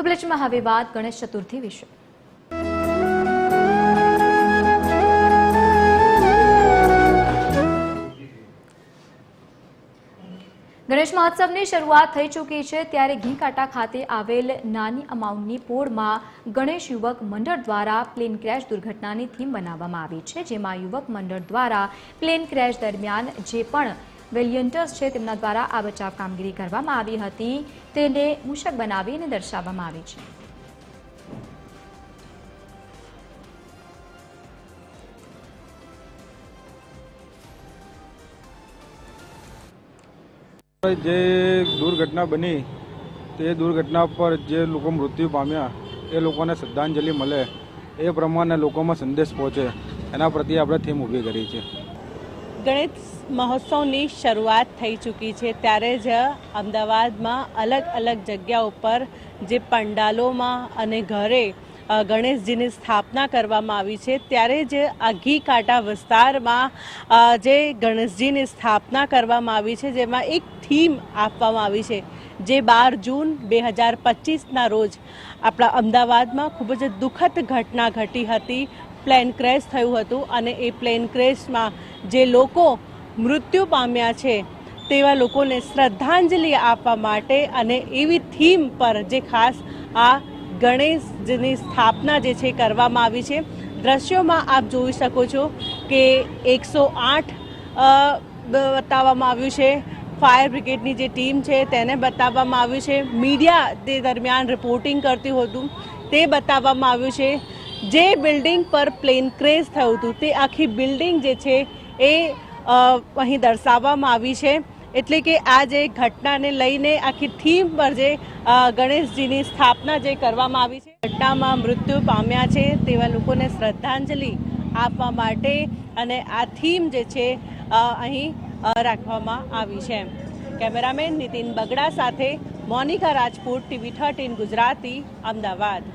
તો બુલેટિનમાં હવે વાત ગણેશ ચતુર્થી વિશે। ગણેશ મહોત્સવની શરૂઆત થઈ ચૂકી છે ત્યારે ઘીકાંટા ખાતે આવેલ નાની અમાઉન્ટની પોળમાં ગણેશ યુવક મંડળ દ્વારા પ્લેન ક્રેશ દુર્ઘટનાની થીમ બનાવવામાં આવી છે, જેમાં યુવક મંડળ દ્વારા પ્લેન ક્રેશ દરમિયાન જે પણ વેલિયન્ટર્સ છે તેમના દ્વારા આ બચાવ કામગીરી કરવામાં આવી હતી તેને મૂષક બનાવીને દર્શાવવામાં આવી છે। જે દુર્ઘટના બની તે દુર્ઘટના પર જે લોકો મૃત્યુ પામ્યા એ લોકોને શ્રદ્ધાંજલિ મળે એ પ્રમાણે લોકોમાં સંદેશ પહોંચે એના પ્રત્યે આપણે થીમ ઊભી કરી છે। ગણેશ મહોત્સવની શરૂઆત થઈ ચૂકી છે ત્યારે જ અમદાવાદમાં અલગ અલગ જગ્યા ઉપર જે પંડાલોમાં અને ઘરે ગણેશજીની સ્થાપના કરવામાં આવી છે ત્યારે જ આ ઘીકાંટા વિસ્તારમાં જે ગણેશજીની સ્થાપના કરવામાં આવી છે જેમાં એક થીમ આપવામાં આવી છે જે 12 જૂન 2025ના રોજ આપણા અમદાવાદમાં ખૂબ જ દુઃખદ ઘટના ઘટી હતી। પ્લેન ક્રેશ થયું હતું અને એ પ્લેન ક્રેશમાં જે લોકો મૃત્યુ પામ્યા છે તેવા લોકોને શ્રદ્ધાંજલિ આપવા માટે અને એવી થીમ પર જે ખાસ આ ગણેશજીની સ્થાપના જે છે કરવામાં આવી છે। દ્રશ્યોમાં આપ જોઈ શકો છો કે 108 બતાવવામાં આવ્યું છે, ફાયર બ્રિગેડની જે ટીમ છે તેને બતાવવામાં આવ્યું છે, મીડિયા તે દરમિયાન રિપોર્ટિંગ કરતું હતું તે બતાવવામાં આવ્યું છે। જે બિલ્ડિંગ પર પ્લેન ક્રેશ થયું હતું તે આખી બિલ્ડિંગ જે છે એ અહીં દર્શાવવામાં આવી છે, એટલે કે આ જે ઘટનાને લઈને આખી થીમ પર જે ગણેશજીની સ્થાપના જે કરવામાં આવી છે ઘટનામાં મૃત્યુ પામ્યા છે તેવા લોકોને શ્રદ્ધાંજલિ આપવા માટે અને આ થીમ જે છે અહીં રાખવામાં આવી છે। કેમેરામેન નીતિન બગડા સાથે મોનિકા રાજપૂત, TV 13 ગુજરાતી, અમદાવાદ।